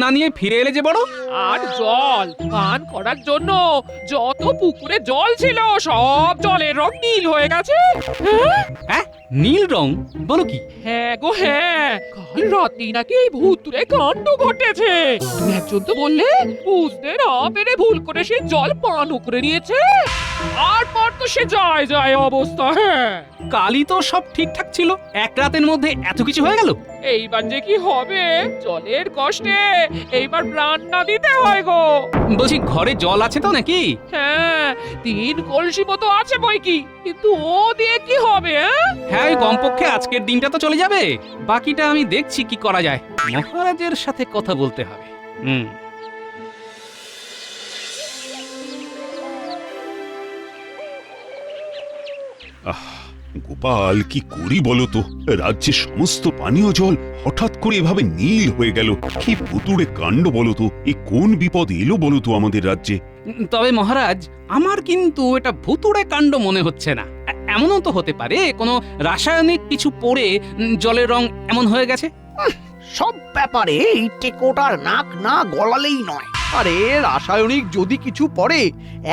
না নিয়ে ফিরে এলে যে বড়? আর জল পান করার জন্য যত পুকুরে জল ছিল সব জলের রং নীল হয়ে গেছে। হ্যাঁ, নীল রং? বলো কি? হ্যাঁ গো হ্যাঁ, কাল রাতেই নাকি এই ভুতুড়ে কাণ্ড ঘটেছে। তুমি একজন তো বললে বুঝতে না পেরে ভুল করে সে জল পানও করে নিয়েছে। আর পর তো সে যায় যায় অবস্থা। হ্যাঁ, কালই তো সব ঠিকঠাক ছিল, এক রাতের মধ্যে এত কিছু হয়ে গেল। এইবার যে কি হবে জলের কষ্টে, এইবার প্রাণ না দিতে হয় গো। বলছি, ঘরে জল আছে তো নাকি? হ্যাঁ, 3 কলসি মতো আছে বই কি, কিন্তু ও দিয়ে কি হবে? হ্যাঁ, ওই কমপক্ষে আজকের দিনটা তো চলে যাবে। বাকিটা আমি দেখছি কি করা যায়। মহারাজের সাথে কথা বলতে হবে। গোপাল, কি করি বলো তো? রাজ্যের সমস্ত পানীয় জল হঠাৎ করে এভাবে নীল হয়ে গেল। কি ভুতুড়ে কাণ্ড বলো তো! এ কোন বিপদ এলো বলো তো আমাদের রাজ্যে? তবে মহারাজ, আমার কিন্তু এটা ভুতুড়ে কাণ্ড মনে হচ্ছে না। এমনও তো হতে পারে কোনো রাসায়নিক কিছু পড়ে জলের রং এমন হয়ে গেছে। সব ব্যাপারে এই টেকোটার নাক না গলালেই নয়। আরে রাসায়নিক যদি কিছু পড়ে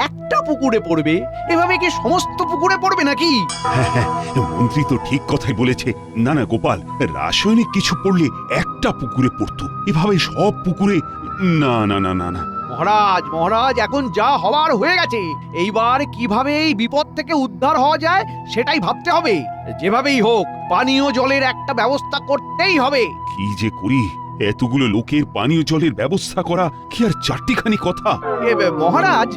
একটা পুকুরে পড়বে, এভাবে কি সমস্ত পুকুরে পড়বে নাকি? হ্যাঁ, মন্ত্রী তো ঠিক কথাই বলেছে। না না গোপাল, রাসায়নিক কিছু পড়লে একটা পুকুরে পড়তো, এভাবে সব পুকুরে? না না না না না। মহারাজ মহারাজ, এখন যা হওয়ার হয়ে গেছে। এইবার কিভাবে এই বিপদ থেকে উদ্ধার হওয়া যায় সেটাই ভাবতে হবে। যেভাবেই হোক পানীয় জলের একটা ব্যবস্থা করতেই হবে। কি যে করি! এতগুলো লোকের পানীয় জলের ব্যবস্থা করা কি আর চারটিখানি কথা? মহারাজ,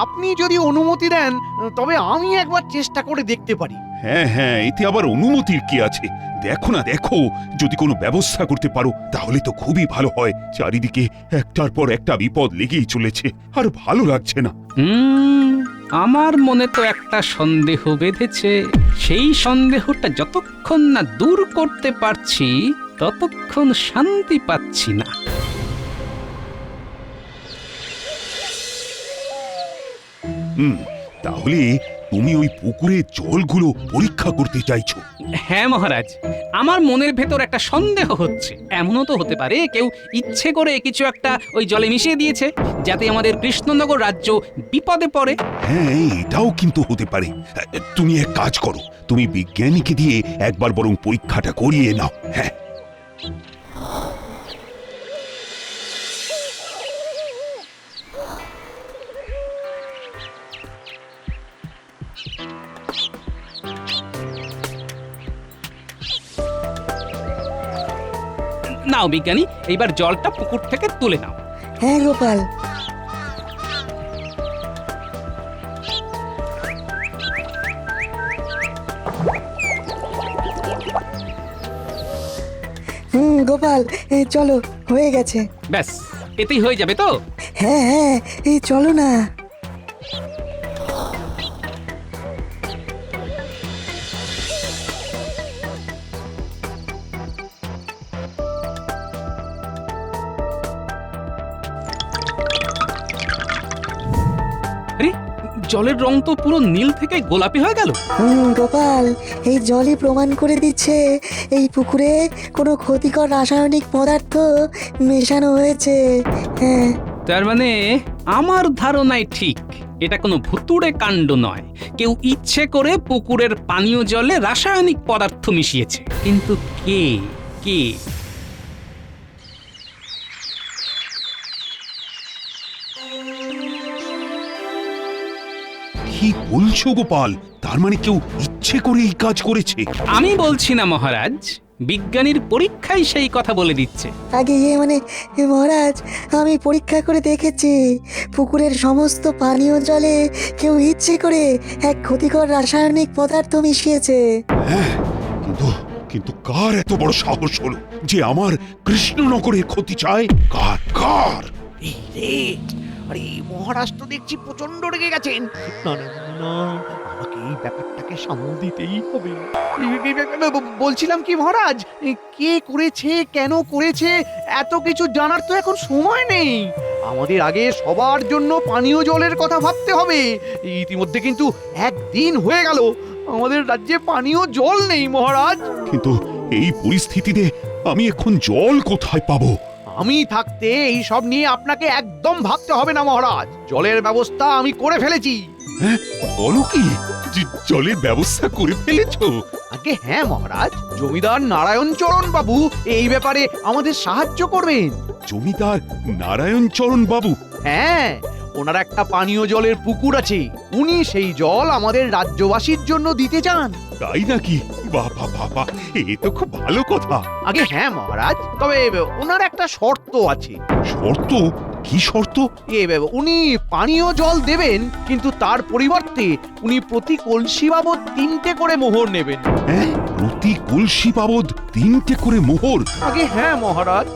আপনি যদি অনুমতি দেন তবে আমি একবার চেষ্টা করে দেখতে পারি। হ্যাঁ হ্যাঁ, এতে আবার অনুমতির কি আছে? দেখো না, দেখো, যদি কোনো ব্যবস্থা করতে পারো তাহলে তো খুবই ভালো হয়। চারিদিকে একটার পর একটা বিপদ লেগেই চলেছে, আর ভালো লাগছে না। আমার মনে তো একটা সন্দেহ বেঁধেছে। সেই সন্দেহটা যতক্ষণ না দূর করতে পারছি ততক্ষণ শান্তি পাচ্ছি না। তাহলে তুমি ওই পুকুরে জলগুলো পরীক্ষা করতে চাইছো? হ্যাঁ মহারাজ, আমার মনের ভেতর একটা সন্দেহ হচ্ছে। এমনও তো হতে পারে কেউ ইচ্ছে করে কিছু একটা ওই জলে মিশিয়ে দিয়েছে, যাতে আমাদের কৃষ্ণনগর রাজ্য বিপদে পড়ে। হ্যাঁ, এটাও কিন্তু হতে পারে। তুমি এক কাজ করো, তুমি বিজ্ঞানীকে দিয়ে একবার বরং পরীক্ষাটা করিয়ে নাও। হ্যাঁ, নাও বিজ্ঞানী, এইবার জলটা পুকুর থেকে তুলে নাও। হ্যাঁ গোপাল, গোপাল, চলো, হয়ে গেছে। ব্যাস, এতেই হয়ে যাবে তো? হ্যাঁ হ্যাঁ, এই চলো না। আরে, জলের রং তো পুরো নীল থেকে গোলাপি হয়ে গেল। গোপাল, এই জলই প্রমাণ করে দিচ্ছে এই পুকুরে কোনো ক্ষতিকর রাসায়নিক পদার্থ মেশানো হয়েছে। হ্যাঁ, তার মানে আমার ধারণাই ঠিক, এটা কোনো ভুতুড়ে কাণ্ড নয়। কেউ ইচ্ছে করে পুকুরের পানীয় জলে রাসায়নিক পদার্থ মিশিয়েছে। কিন্তু কে? কে? কি বলছো গোপাল? তার মানে কেউ ইচ্ছে করে এই কাজ করেছে? আমি বলছি না মহারাজ, বিজ্ঞানীর পরীক্ষাই সেই কথা বলে দিচ্ছে। আগে মহারাজ, আমি পরীক্ষা করে দেখেছি পুকুরের সমস্ত পানীয় জলে কেউ ইচ্ছে করে এক ক্ষতিকর রাসায়নিক পদার্থ মিশিয়েছে। হ্যাঁ, কিন্তু কিন্তু কার এত বড় সাহস হলো যে আমার কৃষ্ণনগরের ক্ষতি চায়? কার কার? এই রে, আরে মহারাজ তো দেখছি প্রচন্ড রেগে গেছেন। না না না, আমাকে এই ব্যাপারটাকে সামাল দিতেই হবে। বলছিলাম কি মহারাজ, কে করেছে, কেন করেছে, এত কিছু জানার তো এখন সময় নেই। আমাদের আগে সবার জন্য পানীয় জলের কথা ভাবতে হবে। ইতিমধ্যে কিন্তু একদিন হয়ে গেল আমাদের রাজ্যে পানীয় জল নেই মহারাজ। কিন্তু এই পরিস্থিতিতে আমি এখন জল কোথায় পাবো? আমি থাকতে এই সব নিয়ে আপনাকে একদম ভাবতে হবে না মহারাজ, জলের ব্যবস্থা আমি করে ফেলেছি। বলো কি, জলের ব্যবস্থা করে ফেলেছো? আগে হ্যাঁ মহারাজ, জমিদার নারায়ণ চরণ বাবু এই ব্যাপারে আমাদের সাহায্য করবেন। জমিদার নারায়ণ চরণ বাবু? হ্যাঁ, ওনার একটা পানীয় জলের পুকুর আছে, উনি সেই জল আমাদের রাজ্যবাসীর জন্য দিতে চান। তাই নাকি? বাবা বাবা, এ তো খুব ভালো কথা। আগে হ্যাঁ মহারাজ, তবে ওনার একটা শর্ত আছে। শর্ত? কি শর্ত? উনি পানীয় জল দেবেন, কিন্তু তার পরিবর্তে উনি প্রতি কলসি বাবদ 3টে করে মোহর নেবেন। হ্যাঁ, প্রতি কলসি বাবদ 3টে করে মোহর? আগে হ্যাঁ মহারাজ।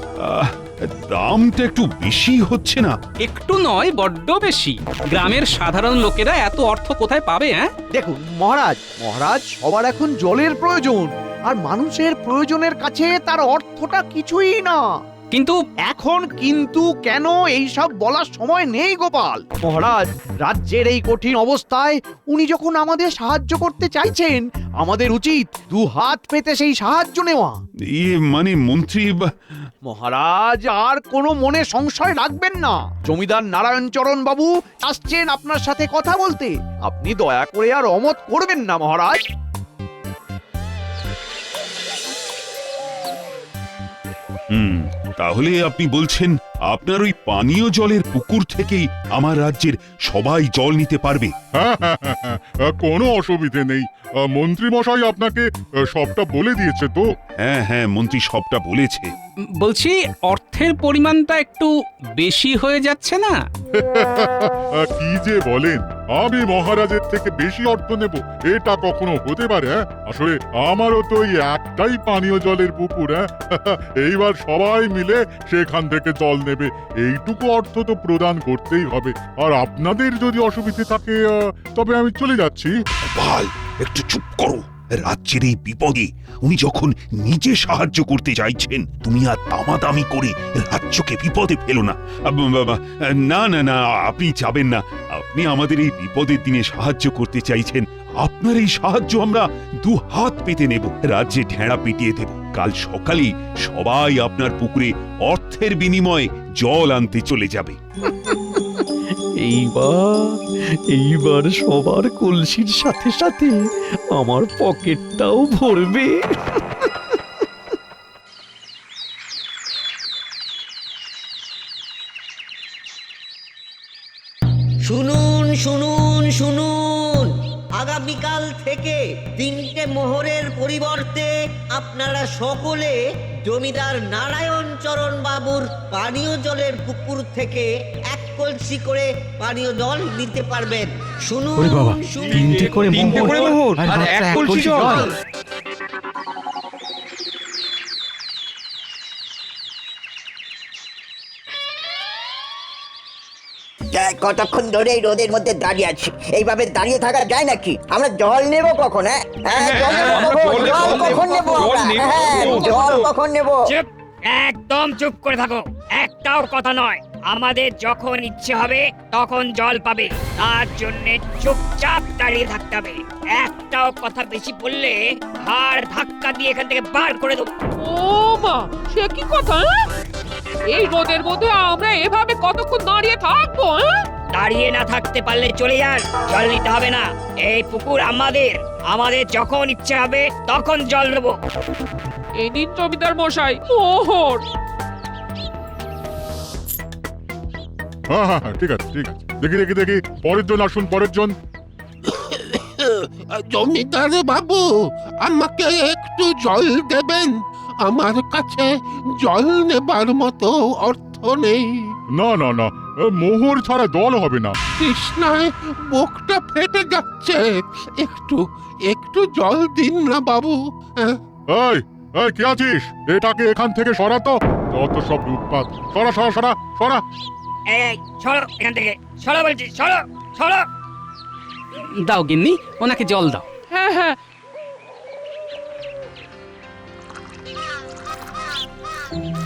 দামটা একটু বেশি হচ্ছে না? একটু নয়, বড্ড বেশি। গ্রামের সাধারণ লোকেরা এত অর্থ কোথায় পাবে? দেখুন মহারাজ সবার এখন জলের প্রয়োজন, আর মানুষের প্রয়োজনের কাছে তার অর্থটা কিছুই না। কিন্তু এখন কিন্তু কেন এই সব বলার সময় নেই গোপাল। মহারাজ, রাজ্যের এই কঠিন অবস্থায় উনি যখন আমাদের সাহায্য করতে চাইছেন, আমাদের উচিত 2 হাত পেতে সেই সাহায্য নেওয়া। মানে মন্ত্রী মহারাজ, আর কোনো মনে সংশয় রাখবেন না। জমিদার নারায়ণ চরণ বাবু আসছেন আপনার সাথে কথা বলতে, আপনি দয়া করে আর অমত করবেন না মহারাজ। তাহলে আপনি বলছেন আপনার ওই পানীয় জলের পুকুর থেকেই আমার রাজ্যের সবাই জল নিতে পারবে? কোনো অসুবিধে নেই। মন্ত্রী মশাই আপনাকে সবটা বলে দিয়েছে তো? হ্যাঁ হ্যাঁ, মন্ত্রী সবটা বলেছে। বলছি, অর্থের পরিমাণটা একটু বেশি হয়ে যাচ্ছে না? কি যে বলেন, আমি মহারাজের থেকে বেশি অর্থ নেব? এটা কখনো হতে পারে? আসলে আমারও তো ওই একটাই পানীয় জলের পুকুর। এইবার সবাই মিলে সেখান থেকে জল নেবে, এইটুকু অর্থ তো প্রদান করতেই হবে। আর আপনাদের যদি অসুবিধে থাকে তবে আমি চলে যাচ্ছি। গোপাল, একটু চুপ করো। রাজ্যের এই বিপদে উনি যখন নিজে সাহায্য করতে চাইছেন, তুমি আর দামাদামি করে রাজ্যকে বিপদে ফেলো না। না না না, আপনি যাবেন না। আপনি আমাদের এই বিপদের দিনে সাহায্য করতে চাইছেন, আপনার এই সাহায্য আমরা 2 হাত পেতে নেব, রাজ্যে ঢেঁড়া পিটিয়ে দেব। কাল সকালেই সবাই আপনার পুকুরে অর্থের বিনিময়ে জল আনতে চলে যাবে। এইবার সবার কলসির সাথে সাথে আমার পকেটটাও ভরবে। শুনুন শুনুন শুনুন, আগামীকাল থেকে 3টে মোহরের পরিবর্তে আপনারা সকলে জমিদার নারায়ণ চরণ বাবুর পানীয় জলের পুকুর থেকে 1 কলসি করে পানীয় জল নিতে পারবেন। শুনুন শুনুন। 3টে করে মোহর আর 1 কলসি জল। কতক্ষণ ধরে এই রোদের মধ্যে দাঁড়িয়ে আছি? এইভাবে দাঁড়িয়ে থাকা যায় নাকি? আমরা জল নেব কখন? জল কখন নেব? জল কখন নেব? চুপ, একদম চুপ করে থাকো। একটাও কথা নয়। আমাদের যখন ইচ্ছে হবে তখন জল পাবে, তার জন্য চুপচাপ দাঁড়িয়ে থাকতে হবে। একটাও কথা বেশি বললে হাড় ধাক্কা দিয়ে এখান থেকে বার করে দেবো। ও মা, সে কি কথা? এই রোদের মধ্যে আমরা এভাবে কতক্ষণ দাঁড়িয়ে থাকবো? দাঁড়িয়ে না থাকতে পারলে চলে যান, জল নিতে হবে না। এই পুকুর আমাদের, আমাদের যখন ইচ্ছে হবে তখন জল নেবো। এই নিন জমিদার মশাই মোহর। হ্যাঁ, ঠিক আছে ঠিক আছে। দেখি পরের জন আসুন, পরের জন। জমিদার বাবু, আমাকে একটু জল দেবেন? আমার কাছে জল নেবার মতো অর্থ নেই। না না না, মোহর ছাড়া জল হবে না। তৃষ্ণায় বুকটা ফেটে যাচ্ছে, একটু জল দিন না বাবু। এই কে আছিস? এটাকে এখান থেকে সরাতো। যত সব রূপপাত। সরা। এই সরো এখান থেকে, সরো বলছি, সরো। দাও গিন্নি, ওনাকে জল দাও। হ্যাঁ হ্যাঁ।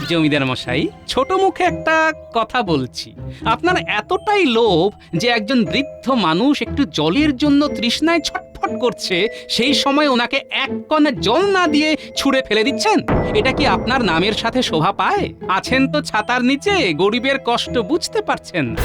জমিদার মশাই, ছোট মুখে একটা কথা বলছি। আপনার এতটাই লোভ যে একজন বৃদ্ধ মানুষ একটু জলের জন্য তৃষ্ণায় ছটফট ছটফট করছে সেই সময় ওনাকে এক কণা জল না দিয়ে ছুঁড়ে ফেলে দিচ্ছেন? এটা কি আপনার নামের সাথে শোভা পায়? আছেন তো ছাতার নিচে, গরিবের কষ্ট বুঝতে পারছেন না।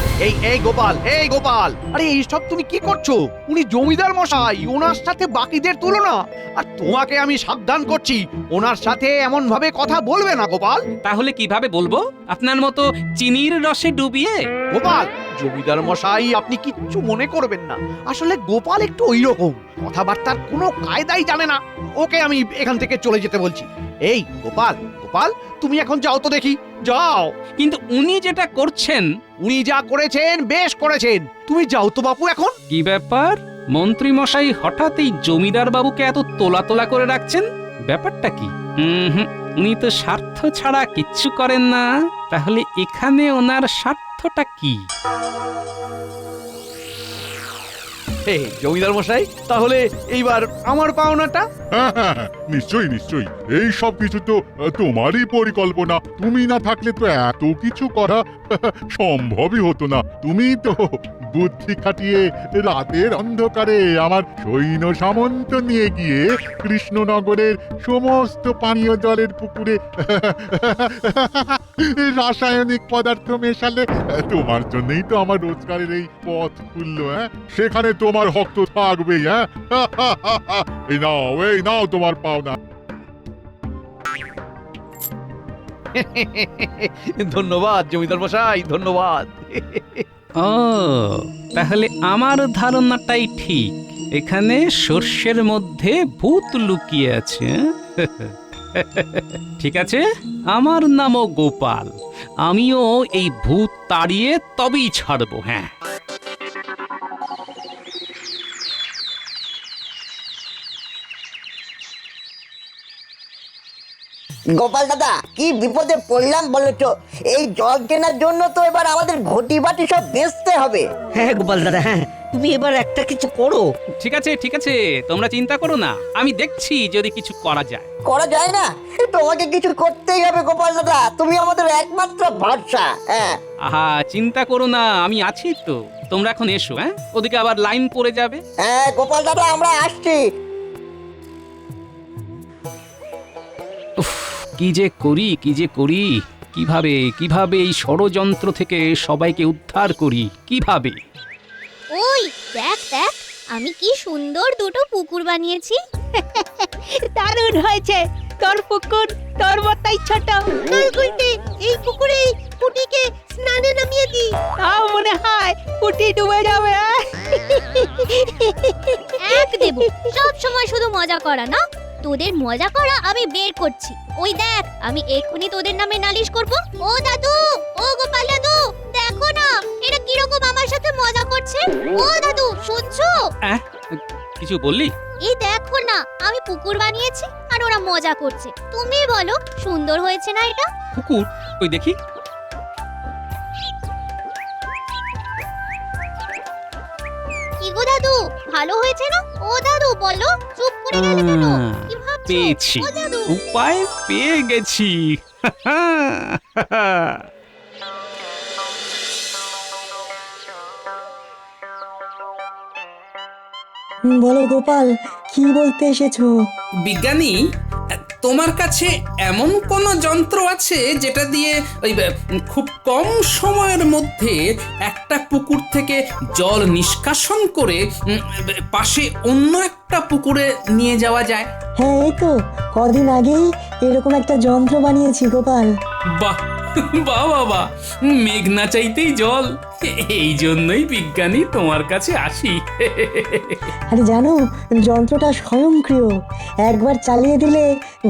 এই গোপাল, আরে এইসব তুমি কি করছো? উনি জমিদার মশাই, ওনার সাথে বাকিদের তুলনা। আর তোমাকে আমি সাবধান করছি, ওনার সাথে এমন ভাবে কথা বলবে না গোপাল। তাহলে কিভাবে বলবো? আপনার মতো চিনির রসে ডুবিয়ে? গোপাল, জমিদার মশাই আপনি কিচ্ছু মনে করবেন না, আসলে গোপাল একটু ওইরকম, কথাবার্তার কোনো কায়দাই জানে না। ওকে আমি এখান থেকে চলে যেতে বলছি। এই গোপাল, তুমি এখন যাও তো দেখি, যাও। কিন্তু উনি যেটা করছেন। উনি যা করেছেন বেশ করেছেন, তুমি যাও তো বাপু এখন। কি ব্যাপার, মন্ত্রী মশাই হঠাৎ এই জমিদার বাবুকে এত তোলা তোলা করে রাখছেন? ব্যাপারটা কি? উনি তো স্বার্থ ছাড়া কিচ্ছু করেন না। তাহলে এখানে ওনার স্বার্থটা কি? জমিদার মশাই, তাহলে এইবার আমার পাওনাটা? হ্যাঁ, নিশ্চয়ই এই সব কিছু তো তোমারই পরিকল্পনা। তুমি না থাকলে তো এত কিছু করা সম্ভবই হতো না। তুমি তো বুদ্ধি খাটিয়ে রাতের অন্ধকারে আমার সৈন্য সামন্ত নিয়ে গিয়ে কৃষ্ণনগরের সমস্ত পানীয় জলের পুকুরে রাসায়নিক পদার্থ মেশালে। তোমার জন্যই তো আমার রোজগারের এই পথ খুললো। সেখানে তোমার হক তো থাকবেই। এই নাও তোমার পাওনা। ধন্যবাদ জমিদার মশাই, ধন্যবাদ। ও, তাহলে আমার ধারণাটাই ঠিক, এখানে সর্ষের মধ্যে ভূত লুকিয়ে আছে। ঠিক আছে, আমার নামও গোপাল, আমিও এই ভূত তাড়িয়ে তবেই ছাড়বো। হ্যাঁ, গোপাল দাদা, কি বিপদে পড়লাম বলো তো? এই জল কেনার জন্য তো এবার আমাদের ঘটি বাটি সব বেচতে হবে। হ্যাঁ গোপাল দাদা, হ্যাঁ তুমি এবার একটা কিছু করো। ঠিক আছে, তোমরা চিন্তা করো না, আমি দেখছি যদি কিছু করা যায়। করা যায় না? তোমাকে কিছু করতেই হবে গোপাল দাদা, তুমি আমাদের একমাত্র ভরসা। হ্যাঁ, আহা, চিন্তা করো না, আমি আছি তো। তোমরা এখন এসো, ওদিকে আবার লাইন পড়ে যাবে। হ্যাঁ গোপাল দাদা, আমরা আসছি। কি যে করি, কিভাবে এই ষড়যন্ত্র থেকে সবাইকে উদ্ধার করি, কিভাবে? ওই দেখ, আমি কি সুন্দর দুটো পুকুর বানিয়েছি। দারুণ হয়েছে, তোর পুকুর তোর মতাই ছোট। চল গুলটে, এই পুকুরে পুটিকে স্নানে নামিয়ে দি, তাও মনে হয় পুটি ডুবে যাবে। এক দেব, সব সময় শুধু মজা করা না, তোদের মজা করা আমি বের করছি। ওই দেখ, আমি এক্ষুনি তোদের নামে নালিশ করব। ও দাদু, ও গোপাল দাদু, দেখো না এরা কিরকম আমার সাথে মজা করছে। ও দাদু, শুনছো? কিছু বললি? এই দেখো না, আমি পুকুর বানিয়েছি আর ওরা মজা করছে। তুমি বলো, সুন্দর হয়েছে না এটা? পুকুর? ওই দেখি। কি গো দাদু, ভালো হয়েছে না? ও দাদু বলো, চুপ করে গেলে কেন? কি ভাবছো? পেয়েছি, ও দাদু, উপায় পেয়ে গেছি। বলো গোপাল, কি বলতে এসেছো? বিজ্ঞানী, তোমার কাছে এমন কোন যন্ত্র আছে যেটা দিয়ে ওই খুব কম সময়ের মধ্যে একটা পুকুর থেকে জল নিষ্কাশন করে পাশে অন্য একটা পুকুরে নিয়ে যাওয়া যায়? হ্যাঁ, এই তো কদিন আগেই এরকম একটা যন্ত্র বানিয়েছি গোপাল। বাহ বাহ, মেঘ না চাইতেই জল, এই জন্যই বিজ্ঞানী তোমার কাছে আসি। আরে জানো, যন্ত্রটা স্বয়ংক্রিয়, একবার চালিয়ে দিলে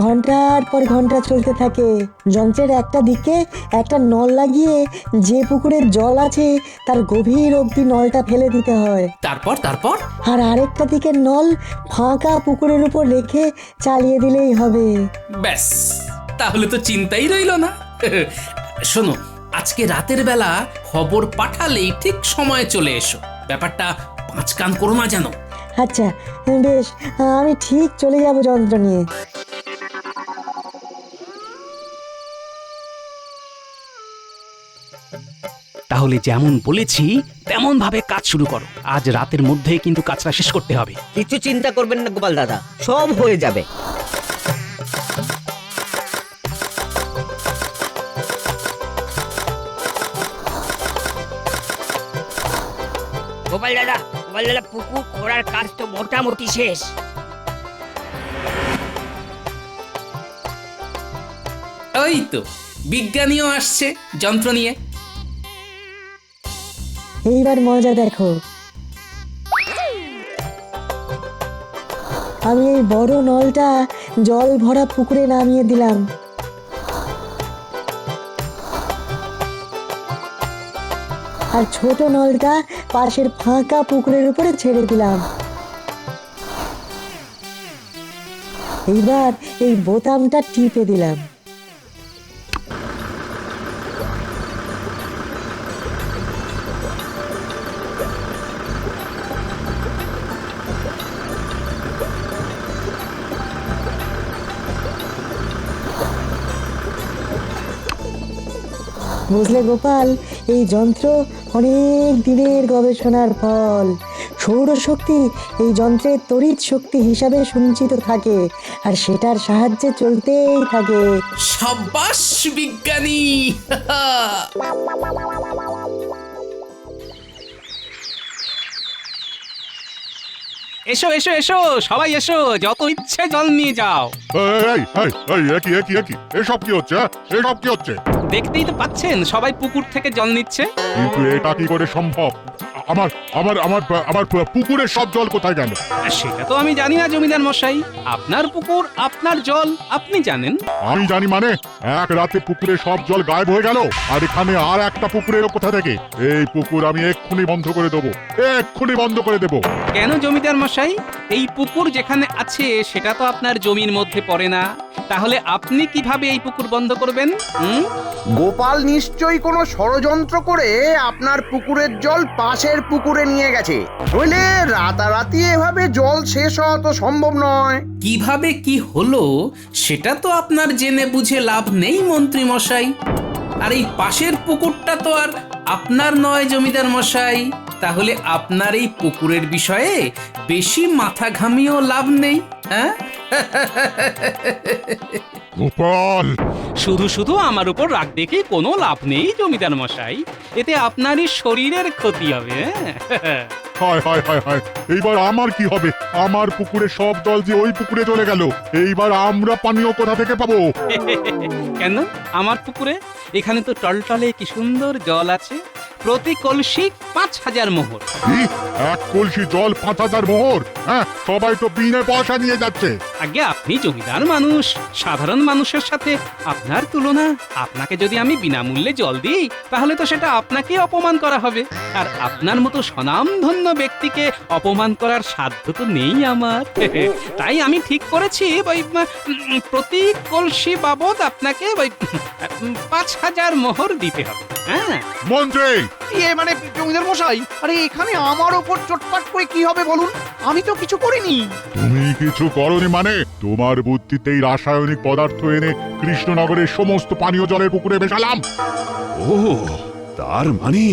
ঘন্টার পর ঘন্টা চলতে থাকে। যন্ত্রের একটা দিকে একটা নল লাগিয়ে যে পুকুরের জল আছে তার গভীর অবধি নলটা ফেলে দিতে হয়। তারপর? আর আরেকটা দিকের নল ফাঁকা পুকুরের উপর রেখে চালিয়ে দিলেই হবে। ব্যাস, তাহলে তো চিন্তাই রইল না। শোনো, আজকে রাতের বেলা খবর পাঠালেই ঠিক সময়ে চলে এসো। ব্যাপারটা পাঁচ কান করো না যেন। আচ্ছা বেশ, আমি ঠিক চলে যাব যন্ত্র নিয়ে। তাহলে যেমন বলেছি তেমন ভাবে কাজ শুরু করো। আজ রাতের মধ্যেই কিন্তু কাজটা শেষ করতে হবে। কিছু চিন্তা করবেন না গোপাল দাদা, সব হয়ে যাবে। গোপাল দাদা, পুকুর খোঁড়ার কাজ তো মোটামুটি শেষ। ওই তো বিজ্ঞানীও আসছে যন্ত্র নিয়ে। এইবার মজা দেখো। আমি এই বড় নলটা জল ভরা পুকুরে নামিয়ে দিলাম। আর ছোট নলটা পাশের ফাঁকা পুকুরের উপরে ছেড়ে দিলাম। এইবার এই বোতামটা টিপে দিলাম। বুঝলে গোপাল, এই যন্ত্র অনেক দিনের গবেষণার ফল। সৌরশক্তি এই যন্ত্রের তড়িৎ শক্তি হিসাবে সঞ্চিত থাকে, আর সেটার সাহায্যে চলতেই থাকে। সাব্বাস বিজ্ঞানী! এসো এসো এসো, সবাই এসো, যত ইচ্ছে জল নিয়ে যাও। একই এসব কি হচ্ছে? এসব কি হচ্ছে? দেখতেই তো পাচ্ছেন সবাই পুকুর থেকে জল নিচ্ছে। কিন্তু এটা কি করে সম্ভব? আমার আমার আমার আমার পুকুরের সব জল কোথায় গেল? সেটা তো আমি জানি না জমিদার মশাই। আপনার পুকুর, আপনার জল, আপনি জানেন। আমি জানি মানে? এক রাতে পুকুরে সব জল গায়েব হয়ে গেল, আর এখানে আর একটা পুকুর এলো কোথা থেকে? এই পুকুর আমি এক্ষুনি বন্ধ করে দেবো, এক্ষুনি বন্ধ করে দেবো। কেন জমিদার মশাই? এই পুকুর যেখানে আছে সেটা তো আপনার জমির মধ্যে পড়ে না, তাহলে আপনি কিভাবে এই পুকুর বন্ধ করবেন? গোপাল নিশ্চয়ই কোনো ষড়যন্ত্র করে আপনার পুকুরের জল পাশের পুকুরে নিয়ে গেছে, নইলে রাতারাতি এভাবে জল শেষ হওয়া তো সম্ভব নয়। কিভাবে কি হলো সেটা তো আপনার জেনে বুঝে লাভ নেই মন্ত্রী মশাই। আর এই পাশের পুকুরটা তো আর আপনার নয় জমিদার মশাই, তাহলে আপনার এই পুকুরের বিষয়ে বেশি মাথা ঘামিয়েও লাভ নেই। হ্যাঁ, গোপাল, শুধু শুধু আমার উপর রাগ দেখে কোনো লাভ নেই জমিদার মশাই, এতে আপনারই শরীরের ক্ষতি হবে। হায় হায় হায় হায়, এইবার আমার কি হবে? আমার পুকুরে সব জল যে ওই পুকুরে চলে গেল, এইবার আমরা পানীয় কোথা থেকে পাবো? কেন আমার পুকুরে? এখানে তো টলটলে কি সুন্দর জল আছে, প্রতি কলসি 5000 মোহর। কি? এক কলসি জল 5000 মোহর? হ্যাঁ, সবাই তো বিনা পয়সা নিয়ে যাচ্ছে। আগে আপনি জমিদার মানুষ, সাধারণ মানুষের সাথে আপনার তুলনা। আপনাকে যদি আমি বিনামূল্যে জল দিই তাহলে তো সেটা আপনাকে অপমান করা হবে, আর আপনার মতো স্বনামধন্য ব্যক্তিকে অপমান করার সাধ্য তো নেই আমার। তাই আমি ঠিক করেছি ওই প্রতি কলসি বাবদ আপনাকে ওই 5000 মোহর দিতে হবে। হ্যাঁ মন্ত্রী, মানে জমিদার মশাই, আরে এখানে আমার ওপর চটপাট করে কি হবে বলুন? আমি তো কিছু করিনি। তুমি কিছু করনি মানে? তোমার বুদ্ধিতেই রাসায়নিক পদার্থ এনে কৃষ্ণনগরের সমস্ত পানীয় জলের পুকুরে মেশালাম। ও, তার মানে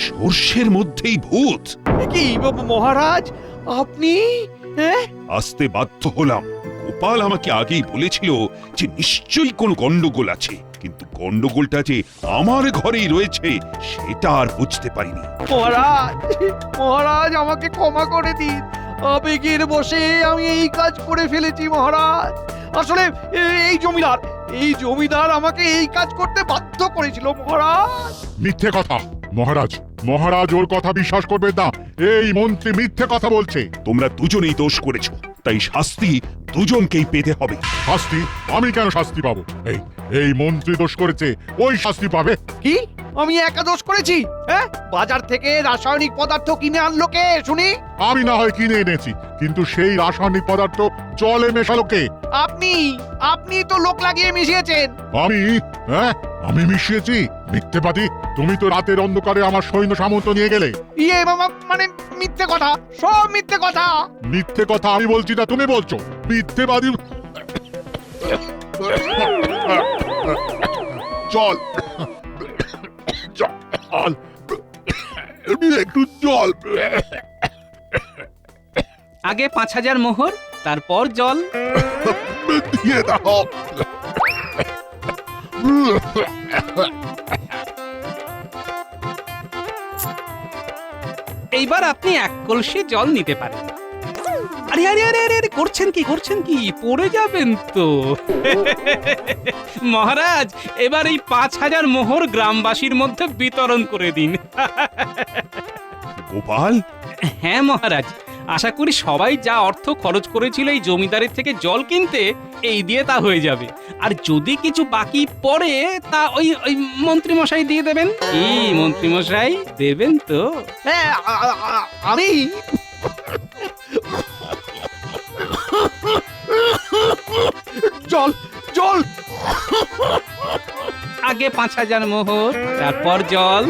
সর্ষের মধ্যেই ভূত। কি মহারাজ, আপনি? হ্যাঁ, আসতে বাধ্য হলাম। গোপাল আমাকে আগেই বলেছিল যে নিশ্চয়ই কোনো গন্ডগোল আছে, কিন্তু গন্ডগোলটা যে আমার ঘরেই রয়েছে সেটা আর বুঝতে পারিনি। মহারাজ, মহারাজ আমাকে ক্ষমা করে দিন। আবেগের বশে আমি এই কাজ করে ফেলেছি মহারাজ। আসলে এই জমিদার আমাকে এই কাজ করতে বাধ্য করেছিল মহারাজ। মিথ্যে কথা মহারাজ, মহারাজ ওর কথা বিশ্বাস করবেন না। এই মন্ত্রী মিথ্যে কথা বলছে। তোমরা দুজনেই দোষ করেছো, তাই শাস্তি দুজনকেই পেতে হবে। শাস্তি? আমি কেন শাস্তি পাবো? এই মন্ত্রী দোষ করেছে, ওই শাস্তি পাবে। কি আমি একা দোষ করেছি? হ্যাঁ, বাজার থেকে রাসায়নিক পদার্থ কিনে আনলো কে শুনি? আমি না হয় কিনে এনেছি, কিন্তু সেই রাসায়নিক পদার্থ জলে মেশালো কে? আপনি তো লোক লাগিয়ে মিশিয়েছেন। আমি? হ্যাঁ, আমি মিশিয়েছি? মিথ্যেবাদী! তুমি তো রাতের অন্ধকারে আমার সৈন্য সামন্ত নিয়ে গেলে। মানে মিথ্যে কথা, সব মিথ্যে কথা। মিথ্যে কথা আমি বলছি না, তুমি বলছো। মিথ্যেবাদী! জল, জল, একটু জল। আগে 5000 মোহর, তারপর জল। দিয়ে দাও। এইবার আপনি 1 কলসি জল নিতে পারেন। আরে আরে আরে আরে আরে, করছেন কি পড়ে যাবেন তো। মহারাজ, এবার এই 5000 মোহর গ্রামবাসীর মধ্যে বিতরণ করে দিন। গোপাল, হ্যাঁ মহারাজ, আশা করি সবাই যা অর্থ খরচ করেছিল এই জমিদারের থেকে জল কিনতে, এই দিয়ে তা হয়ে যাবে। আর যদি কিছু বাকি পড়ে তা ওই ওই মন্ত্রীমশাই দিয়ে দেবেন। কি মন্ত্রীমশাই, দেবেন তো? হ্যাঁ, আমি জল জল। আগে 5000 মোহর, তারপর জল।